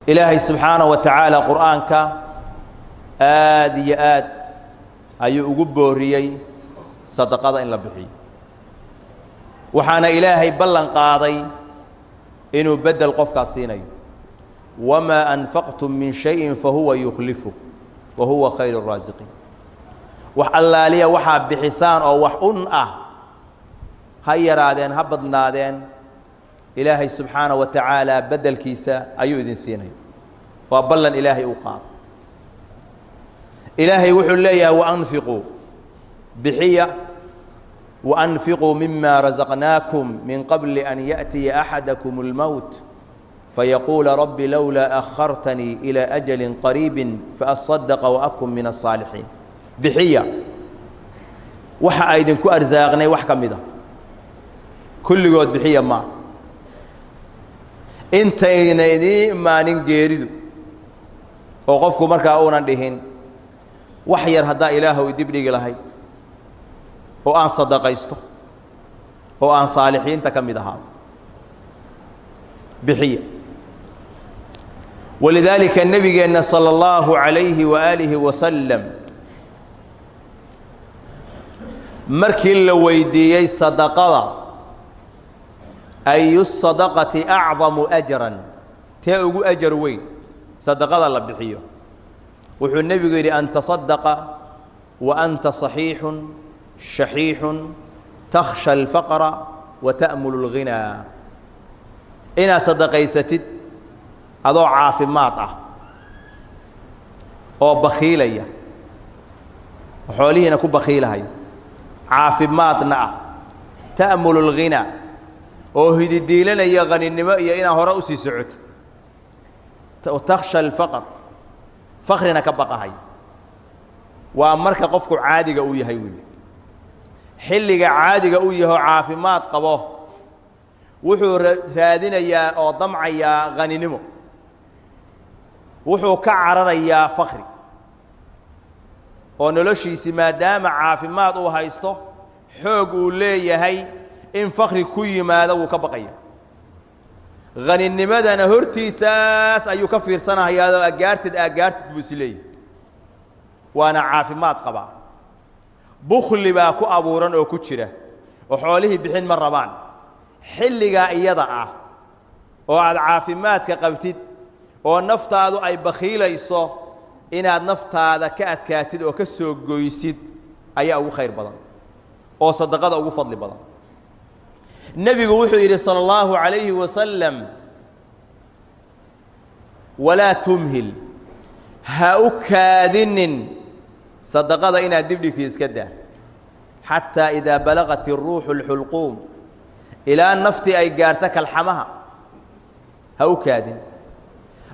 إلهي سبحانه وتعالى قرآنك آد أي أقبوريي صدقة إن لبحي وحانا إلهي بلن قاضي إنه بدل قفك الصيني وما أنفقتم من شيء فهو يخلفه وهو خير الرازقين وحلا لي وحا بحسان أو وحن هيا رادين هبض نادين إلهي سبحانه وتعالى بدل كيسا أيو إذن سيني وبلن إلهي أوقات إلهي وحل لي وأنفقوا بحية وأنفقوا مما رزقناكم من قبل أن يأتي أحدكم الموت فيقول رب لولا أخرتني إلى أجل قريب فأصدق وأكن من الصالحين بحية وحا أيدن كو أرزاقني وحكا مده كل قد بحية ما intaynaydii maalin geeridu oo qofku markaa uunan dhihin wax yar hadaa ilaahu dib dhigi lahayd oo aan sadaqaysto oo aan saalixiinta kamid ahaado bixiya ولذلك النبي صلى الله عليه وآله وسلم markii la weydiiyay sadaqada أي الصدقة أعظم أجرا تأجو أجر وين صدقة الله بحيه وحو النبي يقول أن تصدق وأنت صحيح شحيح تخشى الفقر وتأمل الغنى إنا صدقي ستد أضع عافي ماطع أو بخيلية وحوليه نكون بخيلة عافي ماطنع تأمل الغنى oo hididiilana iyo qaninimo iyo ina hore u sii socod takhsha al-faqr fakhrina ka baqahay waa marka qofku caadiga uu yahay weey xilliga caadiga uu yahay caafimaad qabo wuxuu raadinayaa oo damcaya qaninimo wuxuu ka cararayaa fakhri oo noloshiisa maadaama caafimaad uu haysto xoog uu leeyahay إن فخر كوي ماذا وكبقية غني النمذا نهرتي ساس أيو كفير سنة هذا أجارت بوسلي وأنا عافمات قبع بخل باكو أبوران أو كتشرة وحوله بحين مربان حل جاء يضع وعلى عافمات كقبتد والنفط هذا أي بخيل يصو إن النفط هذا كاتد وكسو جويسيد أي أو خير بدن أو صدقات أو فضل بدن النبي وحي صلى الله عليه وسلم ولا تمهل هاوكاذن صدقة إنا دبلك تسكده حتى إذا بلغت الروح الحلقوم إلى النفط أي قارتك الحمها هاوكاذن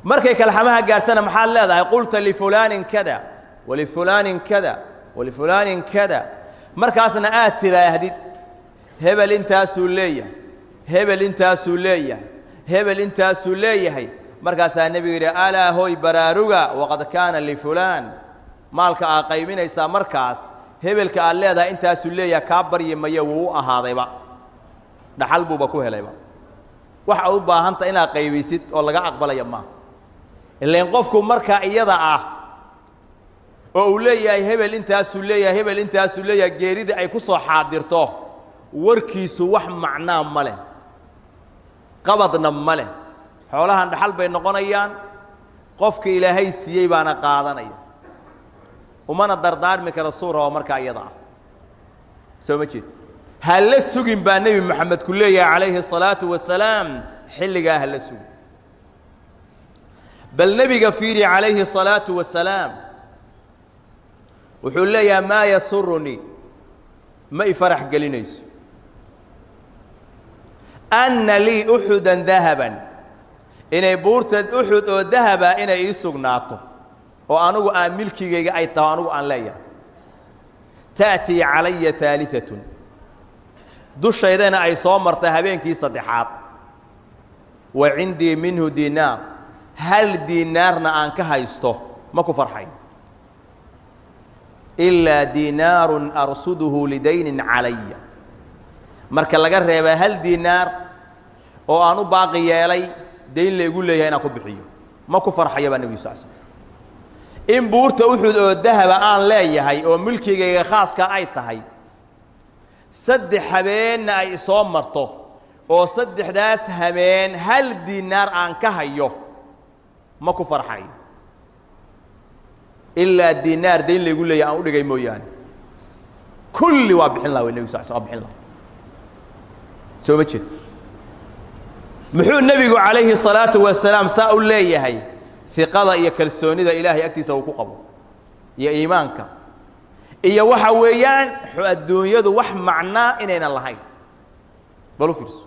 مركيك الحمها قارتنا محل هذا قلت لفلان كذا ولفلان كذا ولفلان كذا مركاسنا آتي لا يهدد هبل انت سوليه هبل انت سوليه هبل انت سوليه مركز النبي يقول الا هوي براروغا وقد كان لفلان مالك قيمينيسا مركز هبل قال لهدا انت سوليه كابر يميه و اهاديبا دحلبو با كو هليبا waxa u baahanta ina qaybisid oo laga aqbalayo ma ileen qofku marka iyada oo uu leeyahay hebel inta suuleeya geerida ay ku soo xaadirto warkiisu wax macnaa ma leh qabadna ma leh xoolahan dhaxal bay noqonayaan qofka ilaahay siiyay baana qaadanaya umana dardaarmi kara suura marka iyada soo ma jeed hal la sugin baa nabi maxamed ku leeyahay alayhi salatu wasalaam xilliga hal la sugin bal nabiga fiiri alayhi salatu wasalaam wuxuu leeyahay ma yasurruni ma ifarax galinayso أن لي أحدا ذهبا إن بورت أحد أو ذهب إن يسقناته وأنو أن ملكي أي تانو أن ليا تأتي علي ثالثة دوش إذا أي صامر تهبين كي صدحات وعندي منه دينار هل دينارنا أنك هايستو ماكو فرحين إلا دينار أرصده لدين علي marka laga reebay hal diinaar oo aanu baaqi yeelay deyn la igu leeyahay inaan ku bixiyo ما كفر حيبا النبي صلى الله عليه وسلم إن بورت أحد أو الذهب آن لا يهي أو ملكي خاص كأي تهي سد حبين أي صوم مرته أو سد حداث همين هل دينار آن كهيو ما كفر حي إلا الدينار دين اللي يقول لي يا أولي جاي موياني كل وابح الله والنبي صلى الله عليه وسلم وابح الله سو مشيت محو النبي عليه الصلاة والسلام سأقول لي هي في قضاء يكلسوني ذا إلهي أكتي سوكو قبو يا إيمانك إيا وحويان الدنيا ذو وح معنا إنين الله هاي بلو فيرس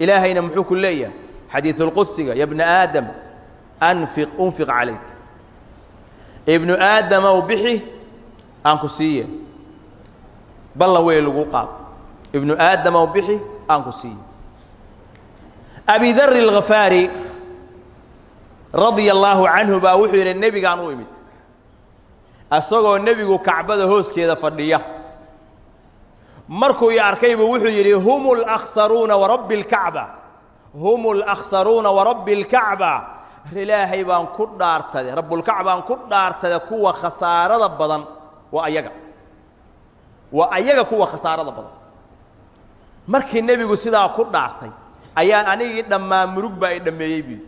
إلهي نمحو كلية حديث القدس يا ابن آدم أنفق عليك ابن آدم وبحي أنكسية بالله ويل وقاط ابن آدم وبحي أنكسية أبي ذر الغفاري رضي الله عنه باوحي النبي قام ويمت أصدقوا النبي كعبة هوس كذا فردية مركو ياركيب وحي هم الأخسرون ورب الكعبة هم الأخسرون ورب الكعبة إلهي بان كدار تدي رب الكعبة بان كدار تدي كوا خسارة بدن وأيجا كوا خسارة بدن مركي النبي قصيدا كدار تدي أيان أني لما مركبة لما يبي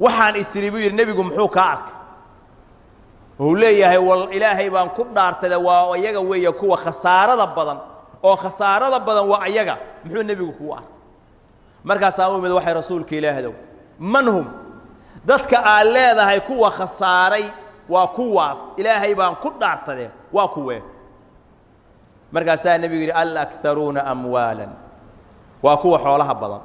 وحان إسريبي النبي محو كارك هو ليه والإلهي بان كدار تدي وأيجا ويا كوا خسارة بدن أو خسارة بدن وأيجا محو النبي كوا مركا سامو من وحي رسولك إله دو من هم dadka aan leedahay kuwa khasaaray waa kuwaas ilaahay baan ku dhaartay waa kuwe markaas nabiga yiri al aktharuna amwalan waa kuwa xoolaha badan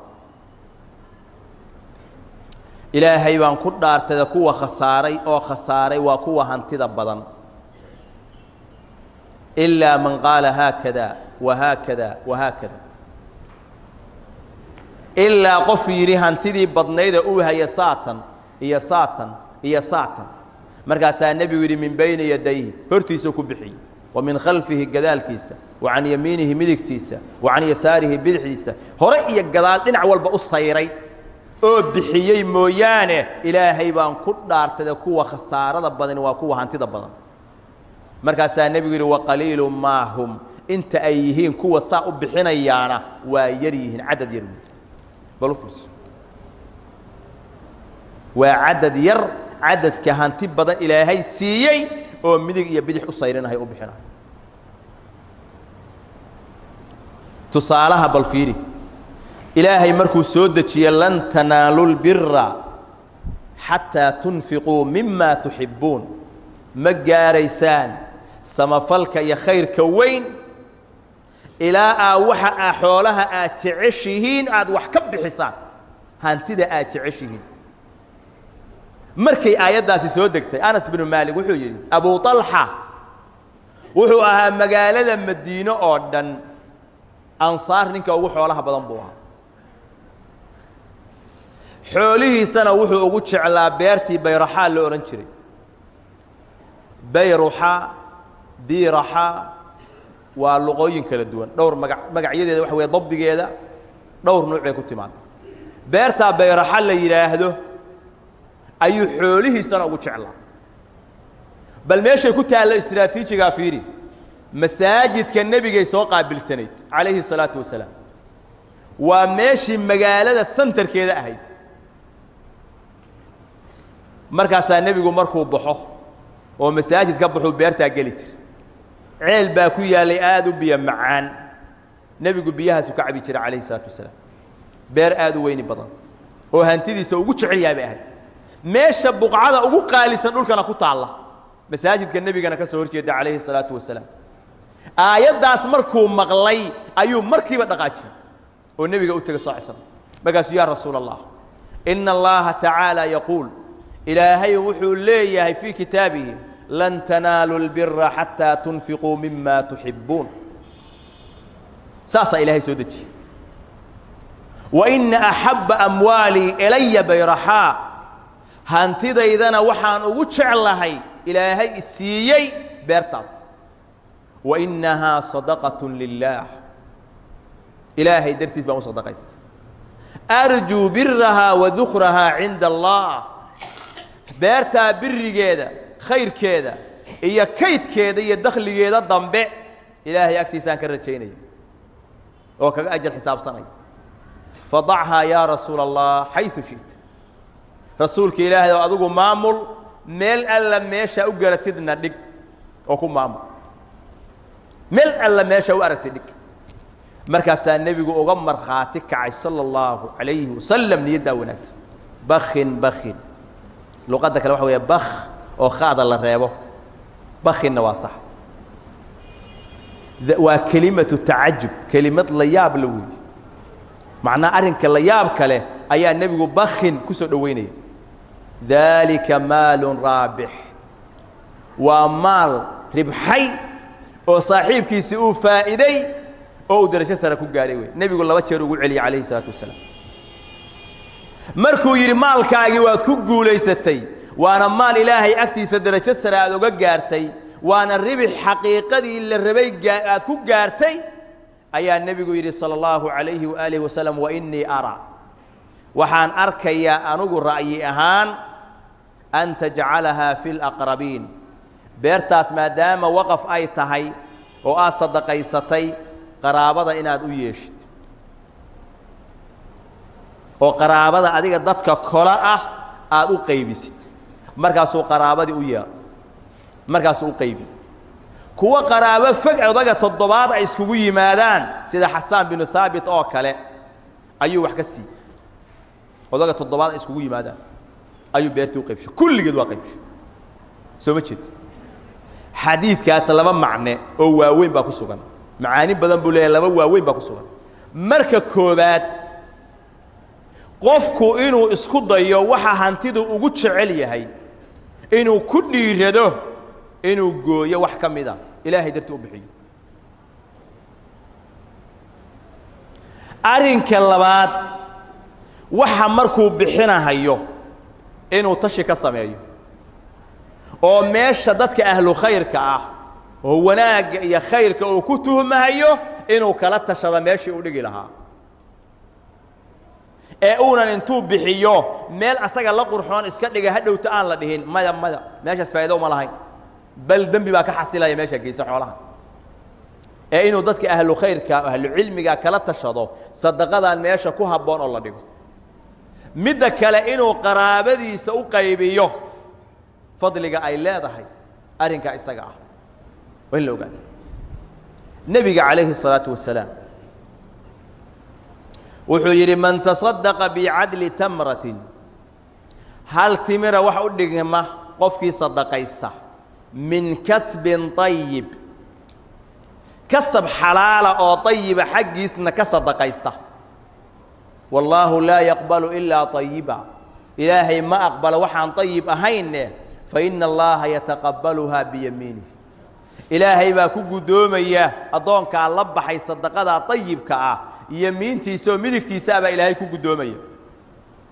ilaahay baan ku dhaartay kuwa khasaaray oo khasaaray waa kuwa hantida badan illa man qala hakada wa hakada wa hakada illa qof yiri hantidii badnayda uu haya saatan إيا ساعة مركز النبي يري من بين يديه هرتيسو كبحي ومن خلفه جدال كيسة وعن يمينه ملك تيسة وعن يساره بدح تيسة هرئي الجدال لنع والبقص صيري أو بحيي مويانه إلهي بان كدار تدكوا خسارة ضبضن وكوا هانتي ضبضن مركز النبي يري وقليل ما هم انت أيهين كوا صاء بحنا يانا ويريهن عدد يرمي بلوفلس وعدد ير عدد كهانتي بدن إلهي سيي أو مدق يبدح الصيرنا هي أبحنا تصالها بالفيري إلهي مركو سودة لن تنالوا البر حتى تنفقوا مما تحبون مجاريسان سمفلك يا خير كوين إلى أوحى حولها أتعشهين أد وحكب بحسان هانتي ده أتعشهين markay aayadaasi soo degtay Anas ibn Malik wuxuu yiri Abu Talha wuxuu ahaa magaalada Madiina oo dhan ansaar ninka ugu xoolaha badan buu ahaa xoolihiisana wuxuu ugu jeclaa beertii Bayraha loo oran jiray Bayraha Biraha waa luqooyin kala duwan dhowr magacyadeeda wax weey dabdigeeda dhowr nooc ay ku timaado beerta Bayraha la yiraahdo أي حوله سنة وجعله بل ماشي كنت على استراتيجية فيري مساجد كالنبي جاي سوقع بالسند عليه الصلاة والسلام وماشي مجالات السنتر كده هاي مركز النبي جو مركو بحه ومساجد كبحوا بيرتا جليت عيل باكويا لآدو بيا معان نبي جو بيها سكعبي ترى عليه الصلاة والسلام بير آدو وين بطن وهنتدي سوق شعيا بأهد ماشى بقعة أقول قالي سنقول كنا كنت الله مساجد كالنبي كان كسر جد عليه الصلاة والسلام آيات داس مركو مغلي أيوم مركي بدقاتي والنبي قلت صلى الله عليه وسلم بقى يا رسول الله إن الله تعالى يقول إلهي وحو لي في كتابه لن تنالوا البر حتى تنفقوا مما تحبون ساسا إلهي سودتي وإن أحب أموالي إلي بيرحاء هانتيدا إذا وحان وجع الله إلهي السيي بيرتاس وإنها صدقة لله إلهي درتيس بأم صدقة أرجو برها وذخرها عند الله beertaa birigeeda khayrkeeda iyo kaydkeeda iyo dakhligeeda dambe ilaahay agtiisaan ka rajaynaya oo kaga ajal xisaabsanaya fadachaa yaa rasuula allah xayثu shi'ta rasuulka ilaahay oo adigu maamul meel alla meesha u garatidna dhig oo ku maamul meel alla meesha u aragtid dhig markaasaa nebigu uga markhaati kacay sala allahu calayhi wasalam niyaddaa wanaagsan bakhin bakhin luqadda kale waxa weeye bakh oo khaada la reebo bakhinna waa sax waa kelimatu tacajub kelimad la yaab la weeye macnaa arrinka la yaab kale ayaa nebigu bakhin ku soo dhoweynaya dalika maalun raabix waa maal ribxay oo saaxiibkiisii uu faa'iiday oo uu darajo sare ku gaadhay wey nebigu 2 jeer ugu celiyay calayhi salaatu wasalaam markuu yidhi maalkaagii waad ku guulaysatay waana maal ilaahay agtiisa darajo sare aad uga gaartay waana ribix xaqiiqadii la rabay aad ku gaartay ayaa nebigu yidhi sala allahu calayhi waaalihi wasalam wa innii araa waxaan arkayaa anugu ra'yi ahaan an tajcalahaa fi laqrabiin beertaas maadaama waqaf ay tahay oo aad sadaqaysatay qaraabada inaad u yeeshid oo qaraabada adiga dadka kola ah aad u qaybisid markaasuu qaraabadii u yeer markaasuu u qaybi kuwa qaraabo fog odaga 7 ay iskugu yimaadaan sida xasaan binu thaabit oo kale ayuu wax ka siiyey odaga 7 ay iskugu yimaadaan ayuu beertii u qaybshay kulligeed waa qaybshay soo ma jeed xadiidkaas laba macne oo waaweyn baa ku sugan macaani badan buu leeyahay laba waaweyn baa ku sugan marka koobaad qofku inuu isku dayo waxa hantidu ugu jecel yahay inuu ku dhiirado inuu gooyo wax ka mid ah ilaahay dartii u bixiyo arrinka labaad waxa markuu bixinahayo inuu tashi ka sameeyo oo meesha dadka ahlu khayrka ah oo wanaagga iyo khayrka uu ku tuhmahayo inuu kala tashado meeshii u dhigi lahaa ee uunan intuu bixiyo meel asaga la qurxoon iska dhiga hadhowta aan la dhihin maya maya meeshaas faa'iido uma lahayn bal dembi baa ka xasilaya meesha geysa xoolaha ee inuu dadka ahlu khayrka ahlu cilmiga kala tashado sadaqadan meesha ku habboon oo la dhigo midda kale inuu qaraabadiisa u qaybiyo fadliga ay leedahay arrinka isaga ah waa in la ogaado nebiga calayhi salaatu wasalaam wuxuu yidhi man tasaddaqa bicadli tamratin hal timira wax u dhigma qofkii sadaqaysta min kasbin طayib kasab xalaala oo طayiba xaggiisna ka sadaqaysta wallaahu laa yaqbalu ilaa طayiba ilaahay ma aqbalo waxaan طayib ahayne faina allaha yataqabbaluhaa biyamiinih ilaahay baa ku guddoomaya addoonkaa la baxay sadaqadaa طayibka ah yamiintiisa oo midigtiisa baa ilaahay ku guddoomaya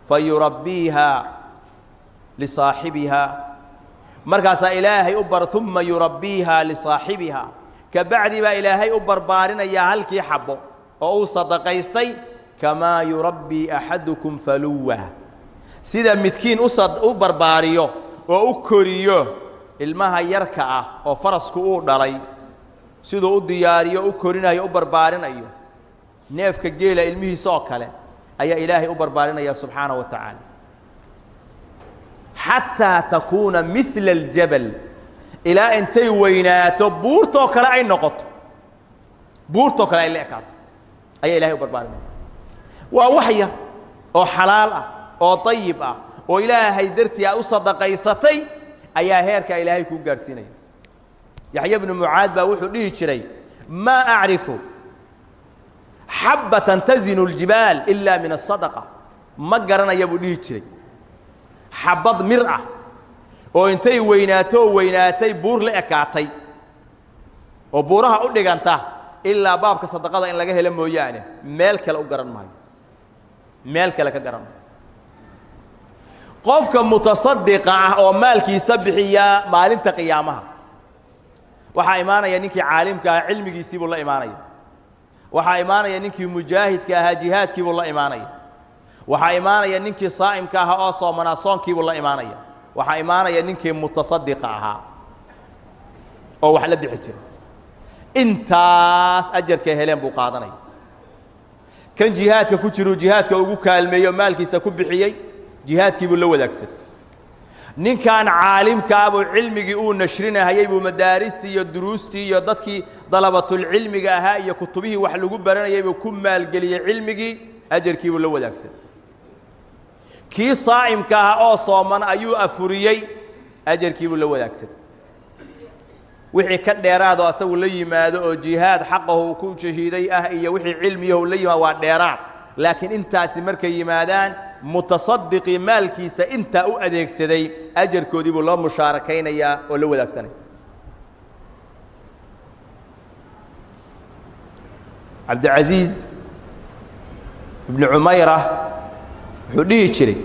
fayurabbiiha lisaaxibiha markaasaa ilaahay u bar uma yurabbiiha lisaaxibiha kabacdi baa ilaahay u barbaarinayaa halkii xabbo oo uu sadaqaystay kamaa yurabbii axadukum faluwa sida midkiin u barbaariyo oo u koriyo ilmaha yarka ah oo farasku uu dhalay siduu u diyaariyo u korinayo u barbaarinayo neefka geela ilmihiisa oo kale ayaa ilaahay u barbaarinaya subxaanaه wa tacaala xataa takuuna mila اljabal ilaa intay weynaato buurtoo kale ay noqoto buurtoo kale ay la ekaato ayaa ilahay u barbaarinaya waa wax yar oo xalaal ah oo طayib ah oo ilaahay dartii aad u sadaqaysatay ayaa heerkaa ilaahay kuu gaadhsiinaya yaxya bnu mucaad baa wuxuu dhihi jiray maa acrifu xabbatan tazinu اljibaal ilaa min aلsadaqa ma garanaya buu dhihi jiray xabbad mir ah oo intay weynaato oo weynaatay buur la ekaatay oo buuraha u dhiganta ilaa baabka sadaqada in laga helo mooyaane meel kale u garan maayo meel kale ka garan maayo qofka mutasadiqa ah oo maalkiisa bixiya maalinta qiyaamaha waxaa imaanaya ninkii caalimka ah cilmigiisii buu la imaanaya waxaa imaanaya ninkii mujaahidka ahaa jihaadkii buu la imaanaya waxaa imaanaya ninkii saa'imka ahaa oo soomanaa soonkii buu la imaanaya waxaa imaanaya ninkii mutasaddiqa ahaa oo wax la bixi jiray intaas ajarka heleen buu qaadanaya kan jihaadka ku jiro jihaadka ugu kaalmeeyo maalkiisa ku bixiyay jihaadkii buu la wadaagsan ninkan caalimka abu cilmigi uu nashrinaayay buu madaaristii iyo duruustii iyo dadkii dalabatul cilmiga ahaa iyo kutubihii wax lagu baranayay buu ku maalgeliyay cilmigii ajarkii buu la wadaagsan kii saa'imka ah oo sooman ayuu afuriyay ajarkii buu la wadaagsan wixii ka dheeraad oo asagu la yimaado oo jihaad xaqahu ku shahiiday ah iyo wixii cilmiyahu la yimaado waa dheeraad laakiin intaasi markay yimaadaan mutasaddiqi maalkiisa inta u adeegsaday ajarkoodii buu loo mushaarakaynaya oo la wadaagsanay Cabdulaziz ibn Umayra wuxuu dhihi jiray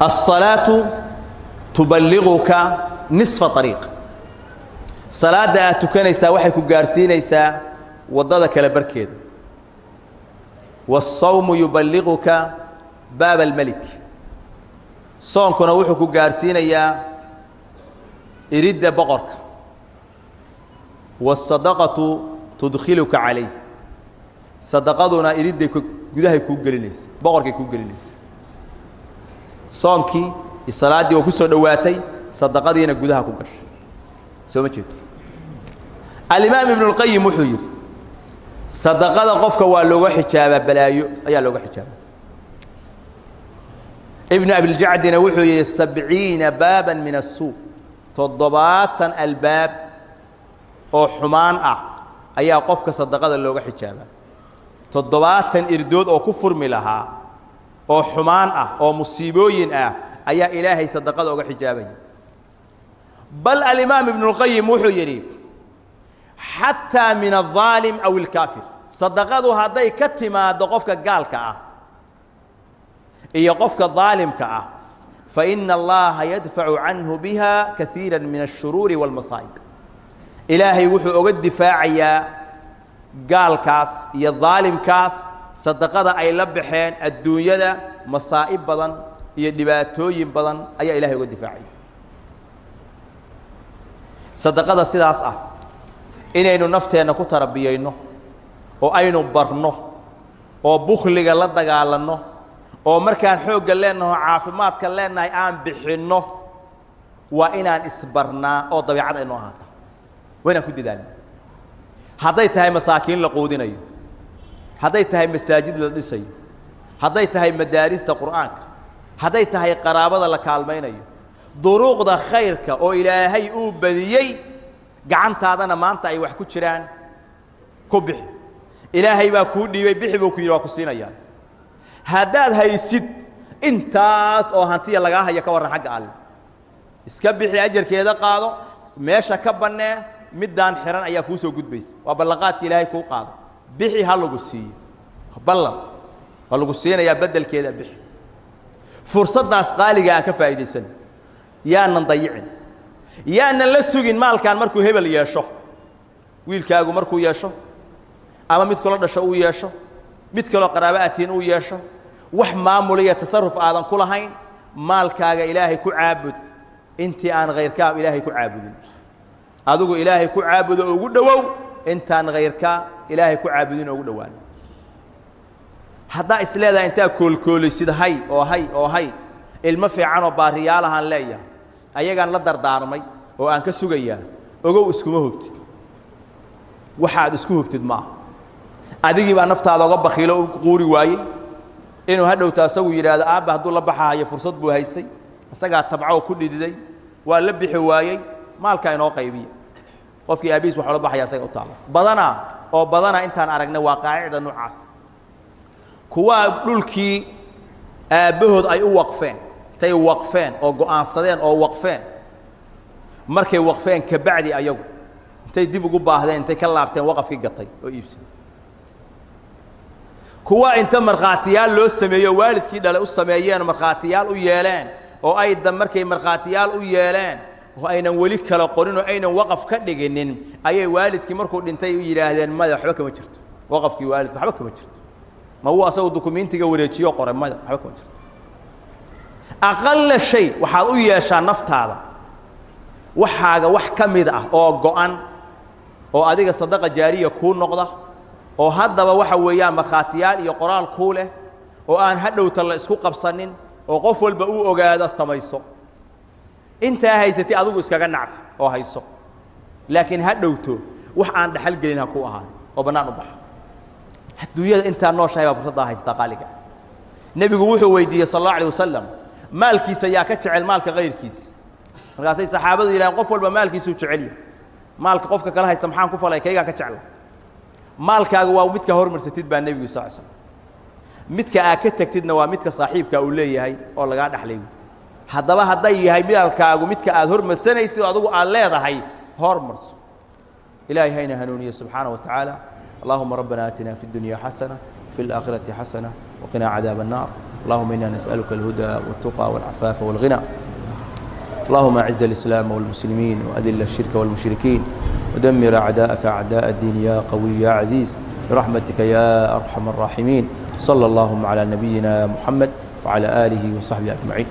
as-salaatu tuballighuka nisfa tariiq salaada aad tukanaysaa waxay ku gaarsiinaysaa wadada kala barkeeda والصوم يبلغك باب الملك صومكنا وحو ku gaarsiinaya irida boqorka والصدقه تدخلك عليه صدقaduna irida gudaha ku gelinaysa boqorka ku gelinaysa soomki salaadii oo ku soo dhawaatay صدقadiina gudaha ku gashay soo ma jeedo al-imam ibn al-qayyim wuxuu yiri صدقة قفك واللغة حجابة بلايو أي اللغة حجابة ابن أبي الجعد نوحي 70 بابا من السوق تضباط الباب أو حمان أي قفك صدقة اللغة حجابة تضباط إردود أو كفر ملها أو حمان أو مصيبوين أي إلهي صدقة اللغة حجابة بل الإمام ابن القيم وحي حتى من الظالم أو الكافر صدقته هذا كتما دقفك قالك إيه قفك الظالم فإن الله يدفع عنه بها كثيرا من الشرور والمصائب إلهي وحو أقد دفاعيا قال كاس يا الظالم كاس صدقته أي لبحين الدنيا دا مصائب بدن يدباتوين بدن أي إلهي أقد دفاعيا صدقته سيداس inaynu nafteena ku tarbiyayno oo aynu barno oo bukhliga la dagaalano oo markaan xoog leenahay caafimaadka leenahay aan bixino waa inaan isbarnaa oo dabiicad aynu ahaato wayna ku didaalno haday tahay masaakiin la qoodinayo haday tahay masaajid la dhisayo haday tahay madaarista quraanka haday tahay qaraabada la kaalmaynayo duruuqda khayrka oo ilaahay uu badiyay gacantaadana maanta ay wax ku jiraan ku bixi ilaahay baa ku dhiibay bixi buu ku yiri waa ku siinaya hadaad haysid intaas oo hantiya laga haya ka waran xaq alle iska bixi ajarkeeda qaado meesha ka banee midaan xiran ayaa ku soo gudbaysa waa balaqaadka ilaahay ku qaado bixi hal lagu siiyo ballan hal lagu siinaya bedelkeeda bixi fursadaas qaaliga aan ka faa'iideysan yaanan dayicin yaanan la sugin maalkan markuu hebel yeesho wiilkaagu markuu yeesho ama mid kale dhasho uu yeesho mid kale qaraabaatiin uu yeesho wax maamuliya tasarruf aadan ku lahayn maalkaaga ilaahay ku caabud intii aan ghayrka ilaahay ku caabudin adigu ilaahay ku caabudo ugu dhawow intaan ghayrka ilaahay ku caabudin ugu dhawaan hadda isleeda inta koolkoolisid hay oo hay ilma fiican oo baariyaalahan leeyahay ayagaan la dardaarmay oo aan ka sugayaa ogow iskuma hubtid waxaad isku hubtid ma adigii baa naftaada uga bakhilo u quuri waayay inuu hadhowta asagu yiraahdo aaba haduu la baxaayo fursad buu haystay asaga tabco ku dhididay waa la bixi waayay maalka inoo qaybiyo qofkii aabiis waxa la baxaya asaga u taalo badana intaan aragnay waa qaacida noocaas kuwa dhulkii aabahood ay u waqfeen tay waqfeen oo go'aansadeen oo waqfeen markay waqfeen ka bacdi ayagu intay dib ugu baahdeen intay ka laabteen waqafkii gatay oo iibsaday kuwa inta marqaatiyaal loo sameeyo waalidkii dhalay u sameeyeen marqaatiyaal u yeeleen oo ay markay marqaatiyaal u yeeleen oo aynan wali kala qorin oo aynan waqaf ka dhiginin ayay waalidkii markuu dhintay u yiraahdeen madax waxba kama jirto waqafkii waalidka waxba kama jirto ma uu asagu dokumentiga wareejiyo qoray madax waxba kama jirto aqalla shay waxaad u yeeshaa naftaada waxaaga wax ka mid ah oo go'an oo adiga sadaqa jaariya kuu noqda oo haddaba waxa weeyaan markhaatiyaal iyo qoraal kuu leh oo aan hadhowta la isku qabsanin oo qof walba uu ogaado samayso intaa haysatay adigu iskaga nacfi oo hayso laakiin hadhowto wax aan dhaxal gelin ha ku ahaan oo banaan u baxo adduunyada intaa nooshahay baa fursadda haysta qaaliga nebigu wuxuu weydiiyey sallallahu alayhi wasallam maalkiisa yaa ka jecel maalka qayrkiisa markaasay saxaabadu yiraahdeen qof walba maalkiisu jecel yahay maalka qofka kala haysta maxaan ku falay kayga ka jecel maalkaaga waa midka hormarsatid baa nebigu sallallahu alayhi wasallam midka aad ka tagtidna waa midka saaxiibka uu leeyahay oo laga dhaxlay haddaba hadday yahay maalkaagu midka aad hormarsanaysid adigu aad leedahay hormarso ilaahay hayna hanuuniyo subxaanahu wa tacaala اللهم ربنا آتنا في الدنيا حسنة وفي الآخرة حسنة وقنا عذاب النار اللهم إنا نسألك الهدى والتقى والعفاف والغنى اللهم أعز الإسلام والمسلمين وأذل الشرك والمشركين ودمر أعداءك أعداء الدين يا قوي يا عزيز برحمتك يا أرحم الراحمين صلى اللهم على نبينا محمد وعلى آله وصحبه أجمعين